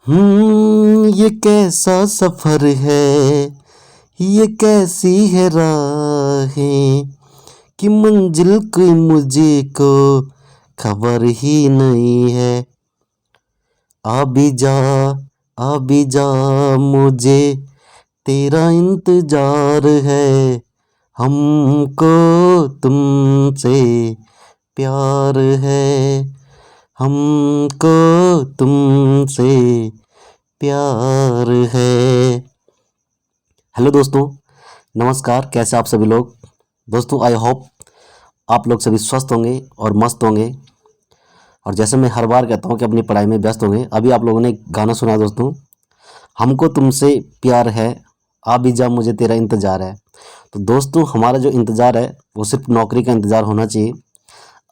ये कैसा सफर है, ये कैसी है राहें कि मंजिल की मुझे को खबर ही नहीं है। आ भी जा, आ भी जा, मुझे तेरा इंतजार है। हमको तुमसे प्यार है, हमको तुमसे प्यार है। हेलो दोस्तों, नमस्कार। कैसे आप सभी लोग? दोस्तों, आई होप आप लोग सभी स्वस्थ होंगे और मस्त होंगे। और जैसे मैं हर बार कहता हूँ कि अपनी पढ़ाई में व्यस्त होंगे। अभी आप लोगों ने एक गाना सुना दोस्तों, हमको तुमसे प्यार है, आ भी जा, मुझे तेरा इंतज़ार है। तो दोस्तों, हमारा जो इंतज़ार है वो सिर्फ नौकरी का इंतज़ार होना चाहिए।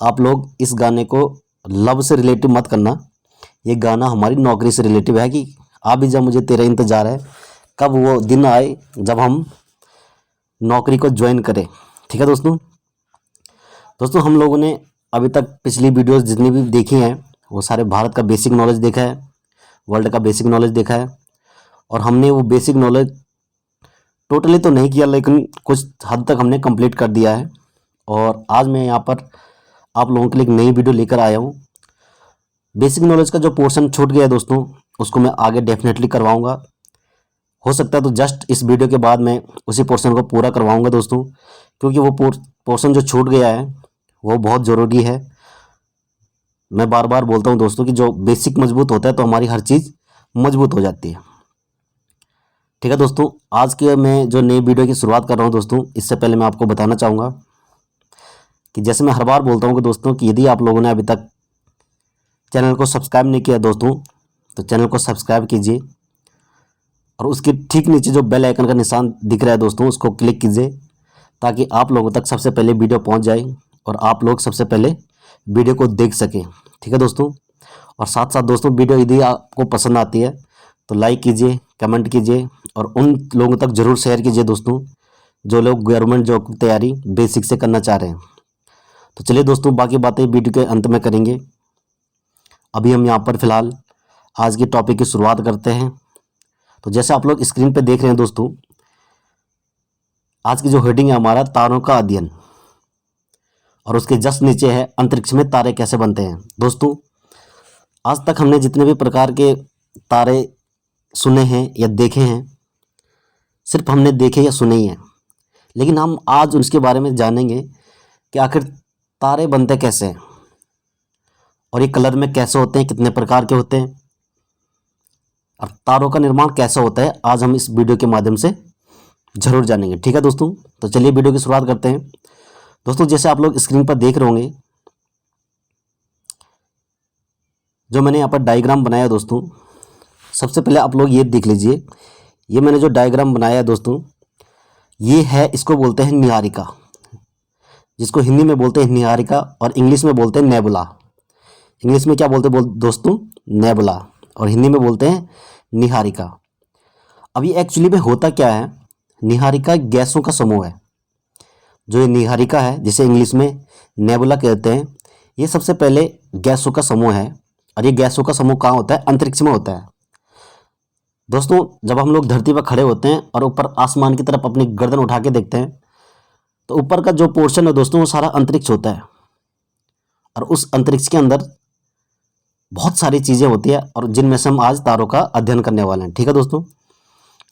आप लोग इस गाने को लव से रिलेटिव मत करना। ये गाना हमारी नौकरी से रिलेटिव है कि आ भी जा, मुझे तेरा इंतज़ार है। कब वो दिन आए जब हम नौकरी को ज्वाइन करें। ठीक है दोस्तों। दोस्तों, हम लोगों ने अभी तक पिछली वीडियोस जितनी भी देखी हैं वो सारे भारत का बेसिक नॉलेज देखा है, वर्ल्ड का बेसिक नॉलेज देखा है। और हमने वो बेसिक नॉलेज टोटली तो नहीं किया, लेकिन कुछ हद तक हमने कंप्लीट कर दिया है। और आज मैं यहाँ पर आप लोगों के लिए एक नई वीडियो लेकर आया हूँ। बेसिक नॉलेज का जो पोर्शन छूट गया है दोस्तों, उसको मैं आगे डेफिनेटली करवाऊँगा। हो सकता है तो जस्ट इस वीडियो के बाद मैं उसी पोर्शन को पूरा करवाऊँगा दोस्तों, क्योंकि वो पोर्शन जो छूट गया है वो बहुत ज़रूरी है। मैं बार बार बोलता हूँ दोस्तों कि जो बेसिक मजबूत होता है तो हमारी हर चीज़ मजबूत हो जाती है। ठीक है दोस्तों, आज के मैं जो नई वीडियो की शुरुआत कर रहा हूँ दोस्तों, इससे पहले मैं आपको बताना चाहूँगा कि जैसे मैं हर बार बोलता हूँ कि दोस्तों, कि यदि आप लोगों ने अभी तक चैनल को सब्सक्राइब नहीं किया दोस्तों, तो चैनल को सब्सक्राइब कीजिए। और उसके ठीक नीचे जो बेल आइकन का निशान दिख रहा है दोस्तों, उसको क्लिक कीजिए, ताकि आप लोगों तक सबसे पहले वीडियो पहुंच जाए और आप लोग सबसे पहले वीडियो को देख सकें। ठीक है दोस्तों। और साथ साथ दोस्तों, वीडियो यदि आपको पसंद आती है तो लाइक कीजिए, कमेंट कीजिए और उन लोगों तक ज़रूर शेयर कीजिए दोस्तों, जो लोग गवर्नमेंट जॉब की तैयारी बेसिक से करना चाह रहे हैं। तो चलिए दोस्तों, बाकी बातें वीडियो के अंत में करेंगे। अभी हम यहाँ पर फ़िलहाल आज की टॉपिक की शुरुआत करते हैं। तो जैसे आप लोग स्क्रीन पे देख रहे हैं दोस्तों, आज की जो हेडिंग है हमारा तारों का अध्ययन, और उसके जस्ट नीचे है अंतरिक्ष में तारे कैसे बनते हैं। दोस्तों, आज तक हमने जितने भी प्रकार के तारे सुने हैं या देखे हैं, सिर्फ हमने देखे या सुने ही हैं। लेकिन हम आज उसके बारे में जानेंगे कि आखिर तारे बनते कैसे हैं और ये कलर में कैसे होते हैं, कितने प्रकार के होते हैं, और तारों का निर्माण कैसे होता है, आज हम इस वीडियो के माध्यम से ज़रूर जानेंगे। ठीक है दोस्तों, तो चलिए वीडियो की शुरुआत करते हैं। दोस्तों, जैसे आप लोग स्क्रीन पर देख रहे होंगे, जो मैंने यहाँ पर डायग्राम बनाया दोस्तों, सबसे पहले आप लोग ये देख लीजिए। ये मैंने जो डायग्राम बनाया है दोस्तों, ये है, इसको बोलते हैं निहारिका, जिसको हिंदी में बोलते हैं निहारिका और इंग्लिश में बोलते हैं नेबुला। इंग्लिश में क्या बोलते हैं दोस्तों? नेबुला। और हिंदी में बोलते हैं निहारिका। अब ये एक्चुअली में होता क्या है? निहारिका गैसों का समूह है। जो ये निहारिका है, जिसे इंग्लिश में नेबुला कहते हैं, ये सबसे पहले गैसों का समूह है। और ये गैसों का समूह कहाँ होता है? अंतरिक्ष में होता है दोस्तों। जब हम लोग धरती पर खड़े होते हैं और ऊपर आसमान की तरफ अपनी गर्दन उठा के देखते हैं, तो ऊपर का जो पोर्शन है दोस्तों, वो सारा अंतरिक्ष होता है। और उस अंतरिक्ष के अंदर बहुत सारी चीज़ें होती है, और जिनमें से हम आज तारों का अध्ययन करने वाले हैं। ठीक है दोस्तों।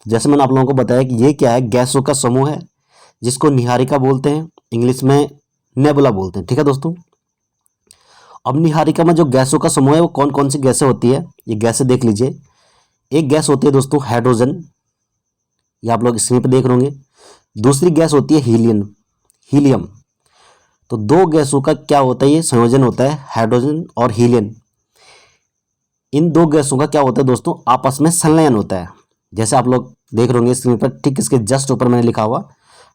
जैसे मैंने आप लोगों को बताया कि ये क्या है, गैसों का समूह है, जिसको निहारिका बोलते हैं, इंग्लिश में नेबुला बोलते हैं। ठीक है दोस्तों। अब निहारिका में जो गैसों का समूह है वो कौन कौन सी गैसें होती है, ये गैसें देख लीजिए। एक गैस होती है दोस्तों हाइड्रोजन, ये आप लोग स्क्रीन पर देख रहे होंगे। दूसरी गैस होती है हीलियम। तो दो गैसों का क्या होता है, ये संयोजन होता है, हाइड्रोजन और हीलियम। इन दो गैसों का क्या होता है दोस्तों? आपस में संलयन होता है। जैसे आप लोग देख रहे होंगे स्क्रीन पर, ठीक इसके जस्ट ऊपर मैंने लिखा हुआ,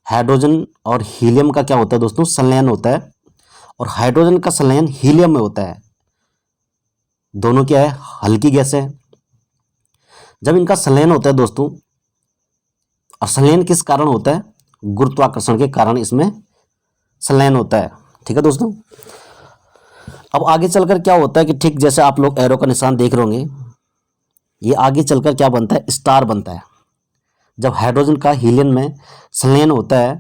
हाइड्रोजन और हीलियम का क्या होता है दोस्तों? संलयन होता है। और हाइड्रोजन का संलयन हीलियम में होता है। दोनों क्या है? हल्की गैस है। जब इनका संलयन होता है दोस्तों, और संलयन किस कारण होता है? गुरुत्वाकर्षण के कारण इसमें संलयन होता है। ठीक है दोस्तों। अब आगे चलकर क्या होता है कि ठीक जैसे आप लोग एरो का निशान देख रहे होंगे, ये आगे चलकर क्या बनता है, स्टार बनता है। जब हाइड्रोजन का हीलियम में संलयन होता है,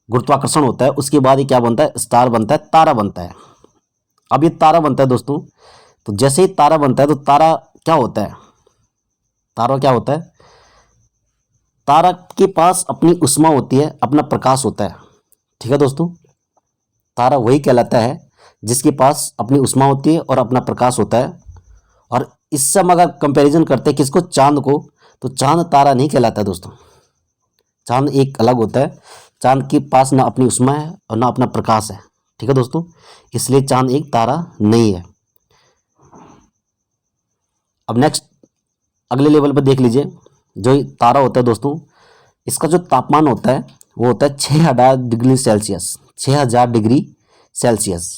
गुरुत्वाकर्षण होता है, उसके बाद ये क्या बनता है, स्टार बनता है, तारा बनता है। अब ये तारा बनता है दोस्तों, तो जैसे ही तारा बनता है तो तारा क्या होता है, तारा क्या होता है, तारा के पास अपनी उष्मा होती है, अपना प्रकाश होता है। ठीक है दोस्तों, तारा वही कहलाता है जिसके पास अपनी उष्मा होती है और अपना प्रकाश होता है। और इससे हम अगर कंपैरिजन करते हैं किसको, चांद को, तो चांद तारा नहीं कहलाता दोस्तों। चांद एक अलग होता है, चांद के पास ना अपनी उष्मा है और ना अपना प्रकाश है। ठीक है दोस्तों, इसलिए चांद एक तारा नहीं है। अब नेक्स्ट अगले लेवल पर देख लीजिए, जो ये तारा होता है दोस्तों, इसका जो तापमान होता है वो होता है 6000 डिग्री सेल्सियस, 6000 डिग्री सेल्सियस।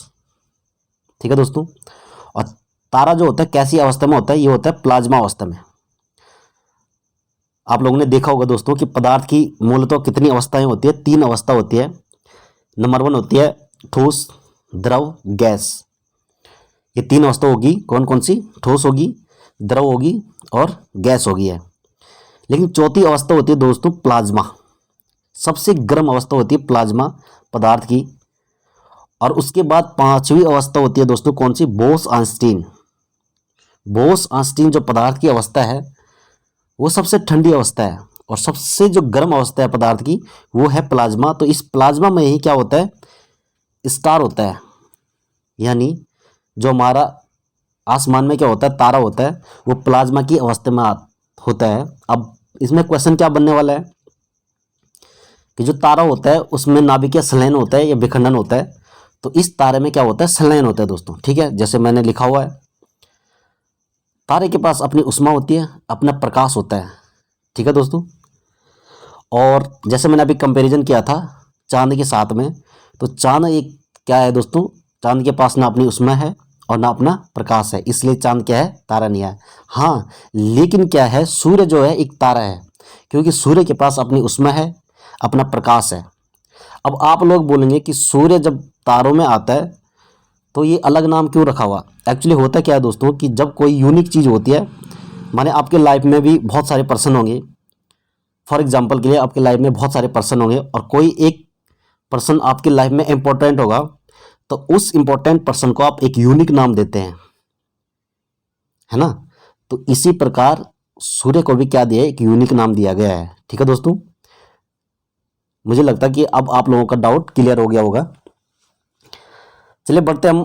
ठीक है दोस्तों, और तारा जो होता है कैसी अवस्था में होता है, ये होता है प्लाज्मा अवस्था में। आप लोगों ने देखा होगा दोस्तों कि पदार्थ की मूलतः कितनी अवस्थाएं होती है, 3 अवस्था होती है। नंबर 1 होती है ठोस, द्रव, गैस। ये 3 अवस्था होगी, कौन कौन सी, ठोस होगी, द्रव होगी और गैस होगी है। लेकिन चौथी अवस्था होती है दोस्तों प्लाज्मा। सबसे गर्म अवस्था होती है प्लाज्मा पदार्थ की। और उसके बाद 5वीं अवस्था होती है दोस्तों कौन सी, बोस-आइंस्टीन। बोस-आइंस्टीन जो पदार्थ की अवस्था है वो सबसे ठंडी अवस्था है, और सबसे जो गर्म अवस्था है पदार्थ की वो है प्लाज्मा। तो इस प्लाज्मा में ही क्या होता है, स्टार होता है। यानी जो हमारा आसमान में क्या होता है, तारा होता है, वो प्लाज्मा की अवस्था में होता है। अब इसमें क्वेश्चन क्या बनने वाला है कि जो तारा होता है उसमें नाभिकीय संलयन होता है या विखंडन होता है। तो इस तारे में क्या होता है, संलयन होता है दोस्तों। ठीक है, जैसे मैंने लिखा हुआ है, तारे के पास अपनी उष्मा होती है, अपना प्रकाश होता है। ठीक है दोस्तों, और जैसे मैंने अभी कंपैरिजन किया था चांद के साथ में, तो चांद एक क्या है दोस्तों, चांद के पास ना अपनी उष्मा है और ना अपना प्रकाश है, इसलिए चांद क्या है, तारा नहीं है। हाँ, लेकिन क्या है, सूर्य जो है एक तारा है, क्योंकि सूर्य के पास अपनी उष्मा है, अपना प्रकाश है। अब आप लोग बोलेंगे कि सूर्य जब तारों में आता है तो ये अलग नाम क्यों रखा हुआ। एक्चुअली होता क्या है दोस्तों कि जब कोई यूनिक चीज़ होती है, माने आपके लाइफ में भी बहुत सारे पर्सन होंगे, फॉर एग्जांपल के लिए आपके लाइफ में बहुत सारे पर्सन होंगे और कोई एक पर्सन आपके लाइफ में इम्पोर्टेंट होगा, तो उस इम्पोर्टेंट पर्सन को आप एक यूनिक नाम देते हैं, है ना। तो इसी प्रकार सूर्य को भी क्या दिया है, एक यूनिक नाम दिया गया है। ठीक है दोस्तों, मुझे लगता है कि अब आप लोगों का डाउट क्लियर हो गया होगा। चलिए बढ़ते हम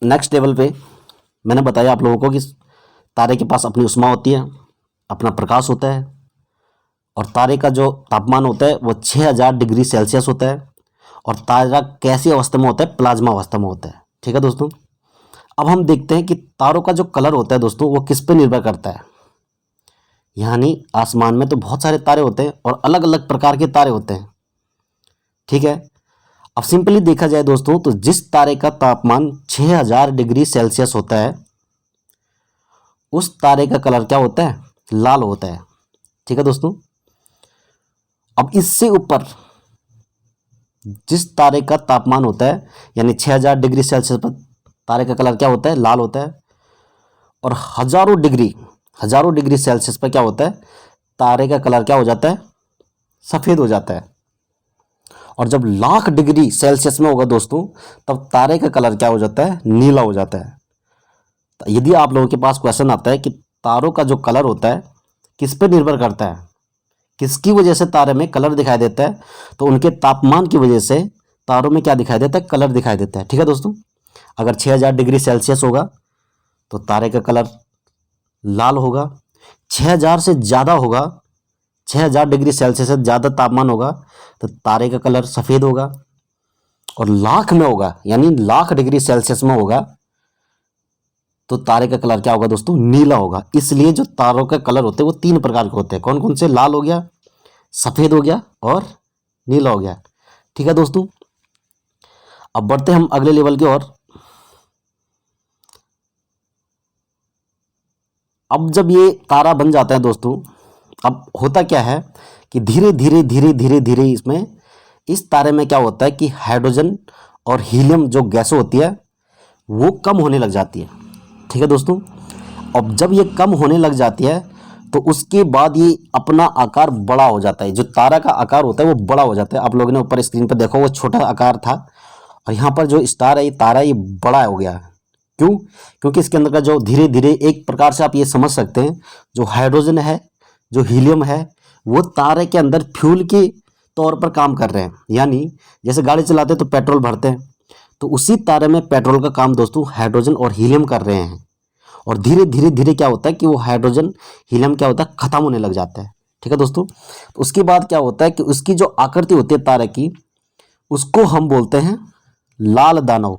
नेक्स्ट लेवल पे। मैंने बताया आप लोगों को कि तारे के पास अपनी उष्मा होती है, अपना प्रकाश होता है, और तारे का जो तापमान होता है वो 6000 डिग्री सेल्सियस होता है, और तारा कैसी अवस्था में होता है, प्लाज्मा अवस्था में होता है। ठीक है दोस्तों, अब हम देखते हैं कि तारों का जो कलर होता है दोस्तों वो किस पे निर्भर करता है। यानी आसमान में तो बहुत सारे तारे होते हैं और अलग अलग प्रकार के तारे होते हैं। ठीक है, अब सिंपली देखा जाए दोस्तों तो जिस तारे का तापमान 6000 डिग्री सेल्सियस होता है उस तारे का कलर क्या होता है, लाल होता है। ठीक है दोस्तों, अब इससे ऊपर जिस तारे का तापमान होता है यानी 6000 डिग्री सेल्सियस पर तारे का कलर क्या होता है, लाल होता है, और हजारों डिग्री सेल्सियस पर क्या होता है, तारे का कलर क्या हो जाता है, सफ़ेद हो जाता है। और जब लाख डिग्री सेल्सियस में होगा दोस्तों तब तारे का कलर क्या हो जाता है, नीला हो जाता है। तो यदि आप लोगों के पास क्वेश्चन आता है कि तारों का जो कलर होता है किस पे निर्भर करता है, किसकी वजह से तारे में कलर दिखाई देता है, तो उनके तापमान की वजह से तारों में क्या दिखाई देता है, कलर दिखाई देता है। ठीक है दोस्तों, अगर 6000 डिग्री सेल्सियस होगा तो तारे का कलर लाल होगा, 6000 से ज़्यादा होगा, 6000 डिग्री सेल्सियस से ज़्यादा तापमान होगा तो तारे का कलर सफ़ेद होगा, और लाख में होगा यानी लाख डिग्री सेल्सियस में होगा तो तारे का कलर क्या होगा दोस्तों, नीला होगा। इसलिए जो तारों का कलर होते हैं वो 3 प्रकार के होते हैं, कौन कौन से, लाल हो गया, सफ़ेद हो गया और नीला हो गया। ठीक है दोस्तों, अब बढ़ते हम अगले लेवल की ओर। अब जब ये तारा बन जाता है दोस्तों, अब होता क्या है कि धीरे धीरे इसमें इस तारे में क्या होता है कि हाइड्रोजन और हीलियम जो गैसें होती है वो कम होने लग जाती है। ठीक है दोस्तों, और जब ये कम होने लग जाती है तो उसके बाद ये अपना आकार बड़ा हो जाता है। जो तारा का आकार होता है वो बड़ा हो जाता है। आप लोगों ने ऊपर स्क्रीन पर देखो वो छोटा आकार था और यहाँ पर जो स्टार है ये तारा ये बड़ा हो गया। क्यों? क्योंकि इसके अंदर का जो धीरे धीरे एक प्रकार से आप ये समझ सकते हैं जो हाइड्रोजन है, जो हीलियम है, वो तारे के अंदर फ्यूल के तौर पर काम कर रहे हैं। यानी जैसे गाड़ी चलाते हैं तो पेट्रोल भरते हैं, तो उसी तारे में पेट्रोल का काम दोस्तों हाइड्रोजन और हीलियम कर रहे हैं। और धीरे धीरे धीरे क्या होता है कि वो हाइड्रोजन हीलियम क्या होता है खत्म होने लग जाता है। ठीक है दोस्तों। तो उसके बाद क्या होता है कि उसकी जो आकृति होती है तारे की, उसको हम बोलते हैं लाल दानव।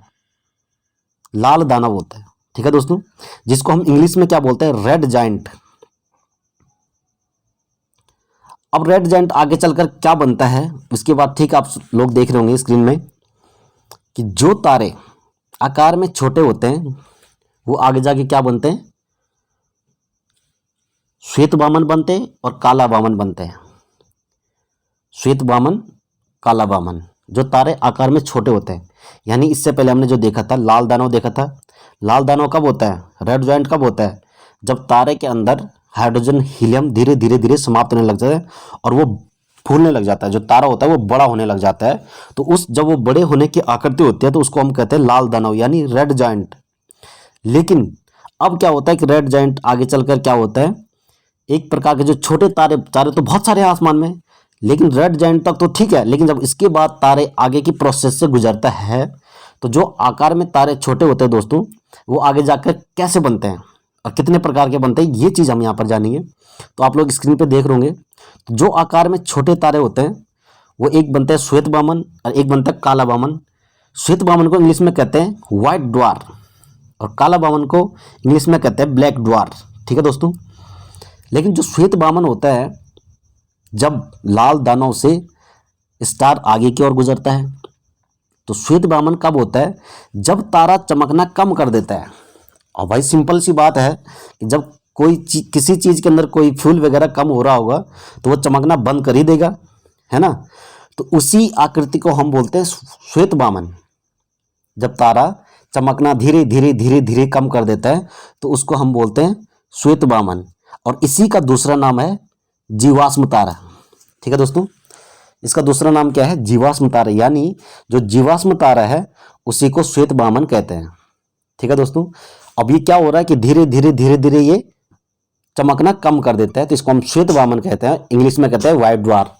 लाल दानव होता है। ठीक है दोस्तों, जिसको हम इंग्लिश में क्या बोलते हैं, रेड जाइंट। अब रेड जाइंट आगे चलकर क्या बनता है उसके बाद ठीक आप लोग देख रहे होंगे स्क्रीन में कि जो तारे आकार में छोटे होते हैं वो आगे जाके क्या बनते हैं, श्वेत वामन बनते हैं और काला वामन बनते हैं। श्वेत वामन, काला वामन, जो तारे आकार में छोटे होते हैं। यानी इससे पहले हमने जो देखा था लाल दानव देखा था। लाल दानव कब होता है, रेड जाइंट कब होता है, जब तारे के अंदर हाइड्रोजन हीलियम धीरे धीरे धीरे समाप्त होने लग जाता है और वो फूलने लग जाता है। जो तारा होता है वो बड़ा होने लग जाता है। तो उस जब वो बड़े होने की आकृति होती है तो उसको हम कहते हैं लाल दानव यानी रेड जाइंट। लेकिन अब क्या होता है कि रेड जाइंट आगे चलकर क्या होता है, एक प्रकार के जो छोटे तारे, तारे तो बहुत सारे हैं आसमान में, लेकिन रेड जाइंट तक तो ठीक है, लेकिन जब इसके बाद तारे आगे की प्रोसेस से गुजरता है तो जो आकार में तारे छोटे होते हैं दोस्तों वो आगे जाकर कैसे बनते हैं और कितने प्रकार के बनते हैं ये चीज़ हम यहाँ पर जानेंगे। तो आप लोग स्क्रीन पे देख रहे होंगे तो जो आकार में छोटे तारे होते हैं वो एक बनते हैं श्वेत वामन और एक बनता है काला वामन। श्वेत वामन को इंग्लिश में कहते हैं व्हाइट ड्वार्फ और काला वामन को इंग्लिश में कहते हैं ब्लैक ड्वार्फ। ठीक है दोस्तों। लेकिन जो श्वेत वामन होता है जब लाल दानव से स्टार आगे की ओर गुजरता है तो श्वेत वामन कब होता है, जब तारा चमकना कम कर देता है। और भाई सिंपल सी बात है कि जब कोई किसी चीज़ के अंदर कोई फ्यूल वगैरह कम हो रहा होगा तो वो चमकना बंद कर ही देगा, है ना। तो उसी आकृति को हम बोलते हैं श्वेत वामन। जब तारा चमकना धीरे धीरे धीरे धीरे कम कर देता है तो उसको हम बोलते हैं श्वेत वामन। और इसी का दूसरा नाम है जीवाश्म तारा। ठीक है दोस्तों, इसका दूसरा नाम क्या है, जीवाश्म तारा। यानी जो जीवाश्म तारा है उसी को श्वेत वामन कहते हैं। ठीक है दोस्तों। अब ये क्या हो रहा है कि धीरे धीरे धीरे धीरे ये चमकना कम कर देता है तो इसको हम श्वेत वामन कहते हैं, इंग्लिश में कहते हैं व्हाइट ड्वार्फ।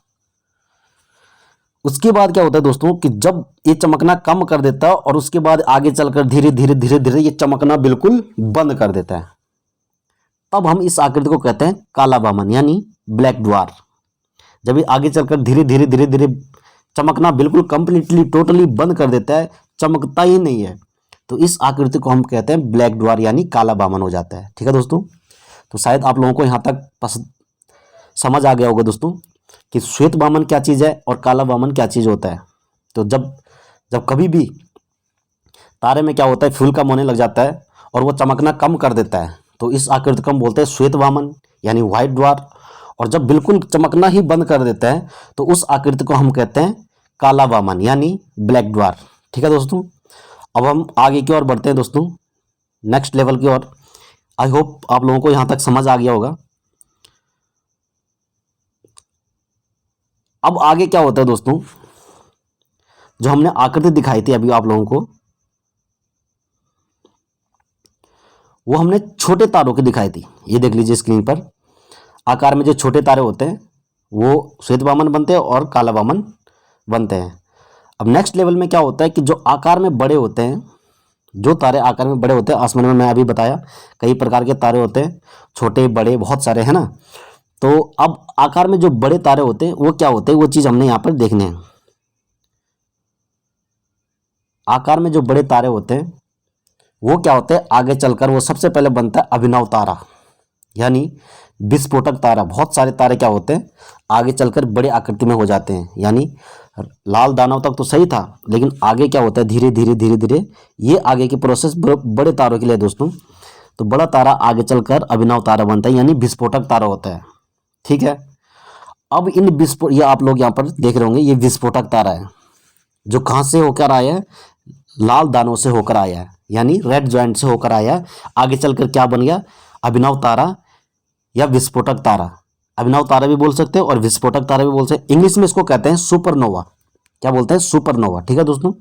उसके बाद क्या होता है दोस्तों कि जब ये चमकना कम कर देता है और उसके बाद आगे चलकर धीरे धीरे धीरे धीरे ये चमकना बिल्कुल बंद कर देता है, तब हम इस आकृति को कहते हैं काला वामन यानी ब्लैक ड्वार्फ। जब ये आगे चलकर धीरे धीरे धीरे धीरे चमकना बिल्कुल कंप्लीटली टोटली बंद कर देता है, चमकता ही नहीं है, तो इस आकृति को हम कहते हैं ब्लैक ड्वार्फ यानी काला वामन हो जाता है। ठीक है दोस्तों। तो शायद आप लोगों को यहाँ तक समझ आ गया होगा दोस्तों कि श्वेत वामन क्या चीज़ है और काला वामन क्या चीज़ होता है। तो जब कभी भी तारे में क्या होता है फ्यूल कम होने लग जाता है और वो चमकना कम कर देता है तो इस आकृति को हम बोलते हैं श्वेत वामन यानी व्हाइट ड्वार्फ। और जब बिल्कुल चमकना ही बंद कर देता है तो उस आकृति को हम कहते हैं काला वामन यानी ब्लैक ड्वार्फ। ठीक है दोस्तों। अब हम आगे की ओर बढ़ते हैं दोस्तों, नेक्स्ट लेवल की ओर। आई होप आप लोगों को यहाँ तक समझ आ गया होगा। अब आगे क्या होता है दोस्तों, जो हमने आकृति दिखाई थी अभी आप लोगों को, वो हमने छोटे तारों की दिखाई थी। ये देख लीजिए स्क्रीन पर, आकार में जो छोटे तारे होते हैं वो श्वेत वामन बनते हैं और काला वामन बनते हैं। अब नेक्स्ट लेवल में क्या होता है कि जो आकार में बड़े होते हैं, जो तारे आकार में बड़े होते हैं, आसमान में मैं अभी बताया कई प्रकार के तारे होते हैं, छोटे बड़े बहुत सारे, है ना। तो अब आकार में जो बड़े तारे होते हैं वो क्या होते हैं, वो चीज़ हमने यहाँ पर देखने हैं। आकार में जो बड़े तारे होते हैं वो क्या होते हैं, आगे चलकर वो सबसे पहले बनता है अभिनव तारा यानी विस्फोटक तारा। बहुत सारे तारे क्या होते हैं आगे चलकर बड़े आकृति में हो जाते हैं। यानी लाल दानव तक तो सही था, लेकिन आगे क्या होता है धीरे धीरे धीरे धीरे ये आगे की प्रोसेस बड़े तारों के लिए दोस्तों, तो बड़ा तारा आगे चलकर अभिनव तारा बनता है यानी विस्फोटक तारा होता है। ठीक है। अब इन विस्फोट, ये आप लोग यहाँ पर देख रहे होंगे, ये विस्फोटक तारा है जो कहाँ से होकर आया है, लाल दानव से होकर आया है यानी रेड जॉइंट से होकर आया है। आगे चलकर क्या बन गया, अभिनव तारा या विस्फोटक तारा। अभिनव तारा भी बोल सकते हैं और विस्फोटक तारा भी बोल सकते हैं। इंग्लिश में इसको कहते हैं सुपरनोवा। क्या बोलते हैं? सुपरनोवा। ठीक है दोस्तों।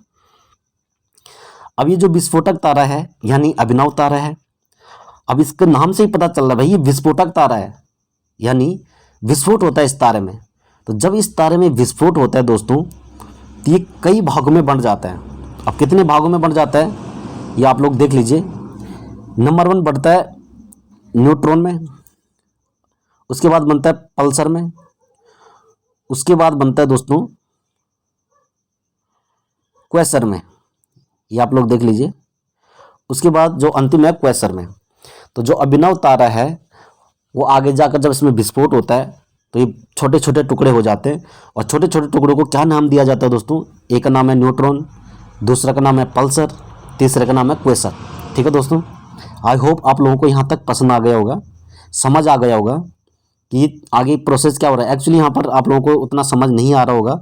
अब ये जो विस्फोटक तारा है यानी अभिनव तारा है, अब इसके नाम से ही पता चल रहा है भाई ये विस्फोटक तारा है, यानी विस्फोट होता है इस तारे में। तो जब इस तारे में विस्फोट होता है दोस्तों तो ये कई भागों में बंट जाता है। अब कितने भागों में बंट जाता है ये आप लोग देख लीजिए। नंबर 1 बढ़ता है न्यूट्रॉन में, उसके बाद बनता है पल्सर में, उसके बाद बनता है दोस्तों क्वेसर में, ये आप लोग देख लीजिए। उसके बाद जो अंतिम है क्वेसर में। तो जो अभिनव तारा है वो आगे जाकर जब इसमें विस्फोट होता है तो ये छोटे छोटे टुकड़े हो जाते हैं, और छोटे छोटे टुकड़ों को क्या नाम दिया जाता है दोस्तों? एक का नाम है न्यूट्रॉन, दूसरा का नाम है पल्सर, तीसरे का नाम है क्वेसर। ठीक है दोस्तों। आई होप आप लोगों को यहाँ तक पसंद आ गया होगा, समझ आ गया होगा कि आगे प्रोसेस क्या हो रहा है। एक्चुअली यहाँ पर आप लोगों को उतना समझ नहीं आ रहा होगा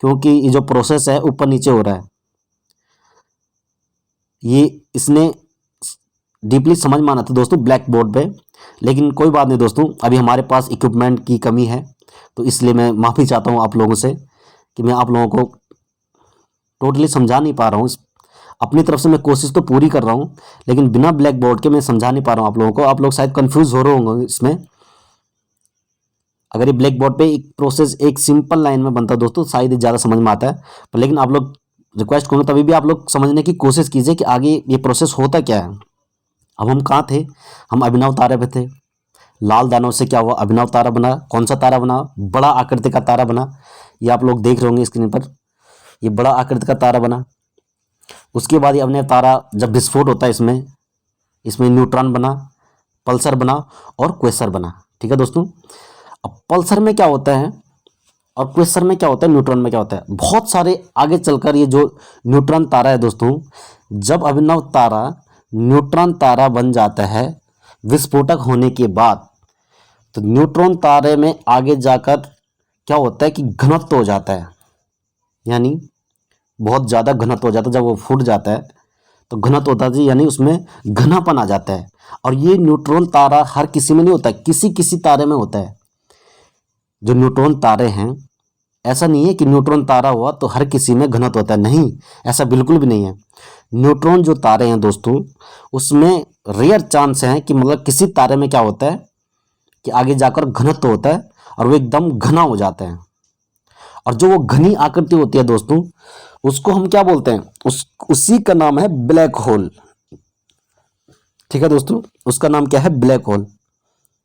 क्योंकि ये जो प्रोसेस है ऊपर नीचे हो रहा है, ये इसने डीपली समझ में आना था दोस्तों ब्लैक बोर्ड पे, लेकिन कोई बात नहीं दोस्तों, अभी हमारे पास इक्विपमेंट की कमी है तो इसलिए मैं माफ़ी चाहता हूँ आप लोगों से कि मैं आप लोगों को टोटली समझा नहीं पा रहा हूँ। अपनी तरफ से मैं कोशिश तो पूरी कर रहा हूँ लेकिन बिना ब्लैक बोर्ड के मैं समझा नहीं पा रहा हूँ आप लोगों को। आप लोग शायद कंफ्यूज हो रहे होंगे इसमें। अगर ये ब्लैक बोर्ड पे एक प्रोसेस एक सिंपल लाइन में बनता है दोस्तों शायद ये ज़्यादा समझ में आता है, पर लेकिन आप लोग रिक्वेस्ट करूँगा तभी भी आप लोग समझने की कोशिश कीजिए कि आगे ये प्रोसेस होता क्या है। अब हम कहाँ थे? हम अभिनव तारे पे थे। लाल दानों से क्या हुआ? अभिनव तारा बना। कौन सा तारा बना? बड़ा आकृति का तारा बना। ये आप लोग देख रहे होंगे स्क्रीन पर, ये बड़ा आकृति का तारा बना। उसके बाद ये अभिनव तारा जब विस्फोट होता है इसमें न्यूट्रॉन बना, पल्सर बना और क्वेसर बना। ठीक है दोस्तों। अब पल्सर में क्या होता है और क्वेसर में क्या होता है, न्यूट्रॉन में क्या होता है, बहुत सारे आगे चलकर ये जो न्यूट्रॉन तारा है दोस्तों, जब अभिनव तारा न्यूट्रॉन तारा बन जाता है विस्फोटक होने के बाद, तो न्यूट्रॉन तारे में आगे जाकर क्या होता है कि घनत्व हो जाता है, यानी बहुत ज़्यादा घनत्व हो जाता है। जब वो फूट जाता है तो घनत्व होता है यानी उसमें घनापन आ जाता है। और ये न्यूट्रॉन तारा हर किसी में नहीं होता है, किसी किसी तारे में होता है। जो न्यूट्रॉन तारे हैं ऐसा नहीं है कि न्यूट्रॉन तारा हुआ तो हर किसी में घनत्व होता है, नहीं, ऐसा बिल्कुल भी नहीं है। न्यूट्रॉन जो तारे हैं दोस्तों उसमें रेयर चांस है कि मतलब किसी तारे में क्या होता है कि आगे जाकर घनत्व होता है और वो एकदम घना हो जाता है। और जो वो घनी आकृति होती है दोस्तों उसको हम क्या बोलते हैं? उसी का नाम है ब्लैक होल। ठीक है दोस्तों, उसका नाम क्या है? Black hole.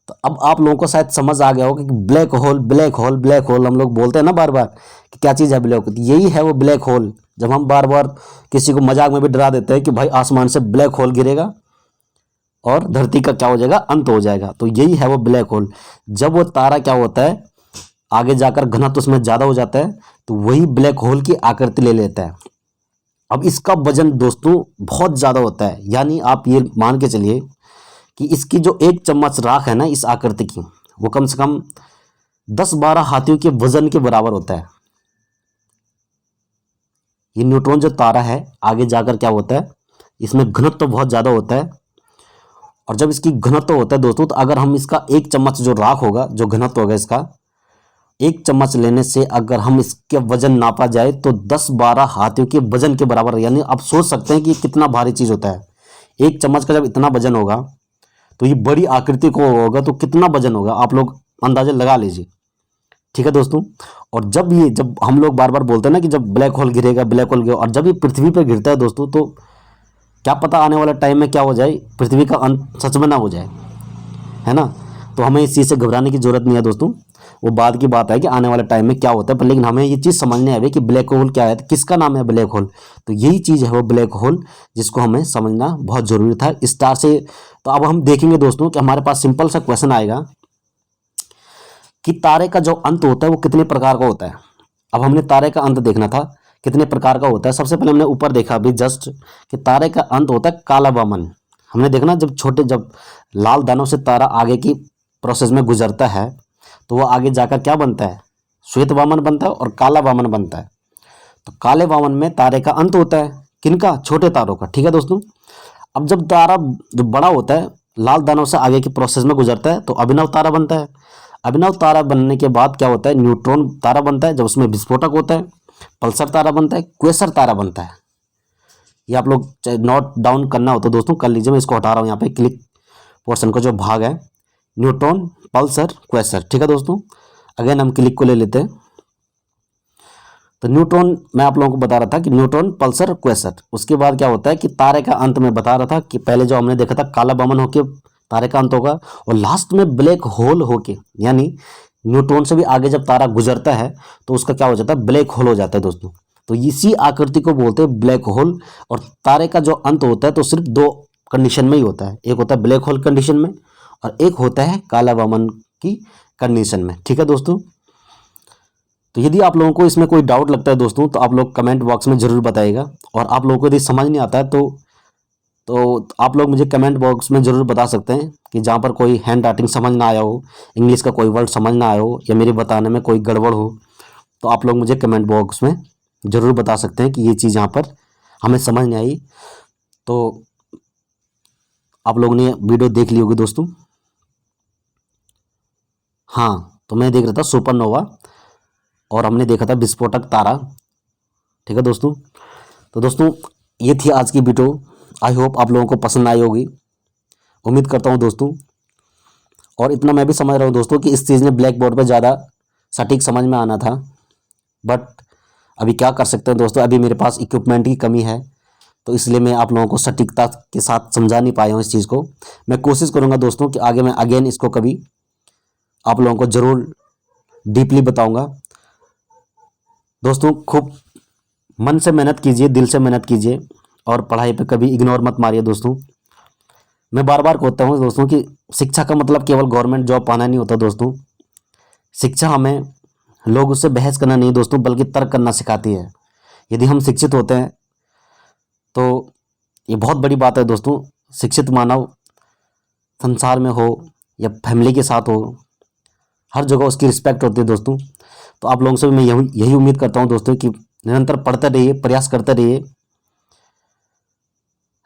तो अब आप लोगों को शायद समझ आ गया होगा कि black hole black hole black hole हम लोग बोलते हैं ना बार बार कि क्या चीज़ है ब्लैक होल, यही है वो ब्लैक होल। जब हम बार बार किसी को मजाक में भी डरा देते हैं कि भाई आसमान से ब्लैक होल गिरेगा और धरती का क्या हो जाएगा? अंत हो जाएगा, तो यही है वो ब्लैक होल। जब वो तारा क्या होता है आगे जाकर घनत्व उसमें ज़्यादा हो जाता है तो वही ब्लैक होल की आकृति ले लेता है। अब इसका वजन दोस्तों बहुत ज़्यादा होता है, यानी आप ये मान के चलिए कि इसकी जो 1 चम्मच राख है ना इस आकृति की, वो कम से कम 10-12 हाथियों के वजन के बराबर होता है। ये न्यूट्रॉन जो तारा है आगे जाकर क्या होता है इसमें घनत्व तो बहुत ज़्यादा होता है। और जब इसकी घनत्व होता है दोस्तों तो अगर हम इसका 1 चम्मच जो राख होगा, जो घनत्व होगा इसका 1 चम्मच लेने से अगर हम इसके वजन नापा जाए तो 10-12 हाथियों के वजन के बराबर, यानी आप सोच सकते हैं कि कितना भारी चीज़ होता है। 1 चम्मच का जब इतना वजन होगा तो ये बड़ी आकृति को होगा तो कितना वजन होगा आप लोग अंदाजा लगा लीजिए। ठीक है दोस्तों। और जब हम लोग बार बार बोलते हैं ना कि जब ब्लैक होल गिरेगा ब्लैक होल गिरेगा, और जब ये पृथ्वी पर गिरता है दोस्तों तो क्या पता आने वाला टाइम में क्या हो जाए, पृथ्वी का अंत सच में ना हो जाए, है ना। तो हमें इस चीज़ से घबराने की जरूरत नहीं है दोस्तों, वो बाद की बात है कि आने वाले टाइम में क्या होता है, पर लेकिन हमें ये चीज़ समझने है कि ब्लैक होल क्या है, किसका नाम है ब्लैक होल। तो यही चीज़ है वो ब्लैक होल जिसको हमें समझना बहुत ज़रूरी था स्टार से। तो अब हम देखेंगे दोस्तों कि हमारे पास सिंपल सा क्वेश्चन आएगा कि तारे का जो अंत होता है वो कितने प्रकार का होता है। अब हमने तारे का अंत देखना था कितने प्रकार का होता है। सबसे पहले हमने ऊपर देखा अभी जस्ट कि तारे का अंत होता है काला वामन। हमने देखना जब लाल दानों से तारा आगे की प्रोसेस में गुजरता है तो वो आगे जाकर क्या बनता है, श्वेत वामन बनता है और काला वामन बनता है। तो काले वामन में तारे का अंत होता है, किनका? छोटे तारों का। ठीक है दोस्तों। अब जब तारा जो बड़ा होता है लाल दानव से आगे की प्रोसेस में गुजरता है तो अभिनव तारा बनता है। अभिनव तारा बनने के बाद क्या होता है, न्यूट्रॉन तारा बनता है जब उसमें विस्फोटक होता है। पल्सर तारा बनता है, क्वेसर तारा बनता है। ये आप लोग नोट डाउन करना हो तो दोस्तों कर लीजिए। मैं इसको हटा रहा हूँ यहाँ पे, क्लिक पोर्शन का जो भाग है, न्यूट्रॉन, पल्सर, क्वेसर। ठीक है दोस्तों, अगेन हम क्लिक को ले लेते हैं। तो न्यूट्रॉन मैं आप लोगों को बता रहा था कि न्यूट्रॉन, पल्सर, क्वेसर। उसके बाद क्या होता है कि तारे का अंत में बता रहा था कि पहले जो हमने देखा था काला बमन होके तारे का अंत होगा, और लास्ट में ब्लैक होल होके, यानी न्यूट्रॉन से भी आगे जब तारा गुजरता है तो उसका क्या हो जाता है, ब्लैक होल हो जाता है दोस्तों। तो इसी आकृति को बोलते हैं ब्लैक होल। और तारे का जो अंत होता है तो सिर्फ दो कंडीशन में ही होता है, एक होता है ब्लैक होल कंडीशन में और एक होता है काला वामन की कंडीशन में। ठीक है दोस्तों, तो यदि आप लोगों को इसमें कोई डाउट लगता है दोस्तों तो आप लोग कमेंट बॉक्स में ज़रूर बताइएगा। और आप लोगों को यदि समझ नहीं आता है तो आप लोग मुझे कमेंट बॉक्स में ज़रूर बता सकते हैं कि जहाँ पर कोई हैंड राइटिंग समझ ना आया हो, इंग्लिश का कोई वर्ड समझ ना आया हो, या मेरे बताने में कोई गड़बड़ हो, तो आप लोग मुझे कमेंट बॉक्स में ज़रूर बता सकते हैं कि ये चीज़ यहाँ पर हमें समझ नहीं आई। तो आप लोगों ने वीडियो देख ली होगी दोस्तों। हाँ, तो मैं देख रहा था सुपरनोवा और हमने देखा था विस्फोटक तारा। ठीक है दोस्तों, तो दोस्तों ये थी आज की वीडियो। आई होप आप लोगों को पसंद आई होगी, उम्मीद करता हूँ दोस्तों। और इतना मैं भी समझ रहा हूँ दोस्तों कि इस चीज़ ने ब्लैक बोर्ड पर ज़्यादा सटीक समझ में आना था, बट अभी क्या कर सकते हैं दोस्तों, अभी मेरे पास इक्विपमेंट की कमी है, तो इसलिए मैं आप लोगों को सटीकता के साथ समझा नहीं पाया हूँ इस चीज़ को। मैं कोशिश करूँगा दोस्तों कि आगे मैं अगेन इसको कभी आप लोगों को ज़रूर डीपली बताऊँगा। दोस्तों खूब मन से मेहनत कीजिए, दिल से मेहनत कीजिए, और पढ़ाई पे कभी इग्नोर मत मारिए दोस्तों। मैं बार बार कहता हूँ दोस्तों कि शिक्षा का मतलब केवल गवर्नमेंट जॉब पाना नहीं होता दोस्तों। शिक्षा हमें लोग उससे बहस करना नहीं दोस्तों, बल्कि तर्क करना सिखाती है। यदि हम शिक्षित होते हैं तो ये बहुत बड़ी बात है दोस्तों। शिक्षित मानव संसार में हो या फैमिली के साथ हो, हर जगह उसकी रिस्पेक्ट होती है दोस्तों। तो आप लोगों से मैं यही उम्मीद करता हूँ दोस्तों कि निरंतर पढ़ते रहिए, प्रयास करते रहिए,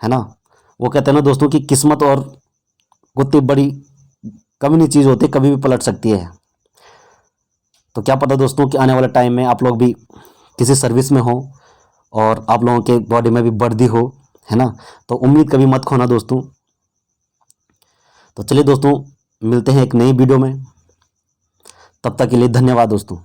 है ना। वो कहते हैं ना दोस्तों कि किस्मत और उतनी बड़ी कभी नहीं चीज़ होती, कभी भी पलट सकती है। तो क्या पता दोस्तों कि आने वाले टाइम में आप लोग भी किसी सर्विस में हो और आप लोगों के बॉडी में भी वर्दी हो, है ना। तो उम्मीद कभी मत खोना दोस्तों। तो चलिए दोस्तों, मिलते हैं एक नई वीडियो में, तब तक के लिए धन्यवाद दोस्तों।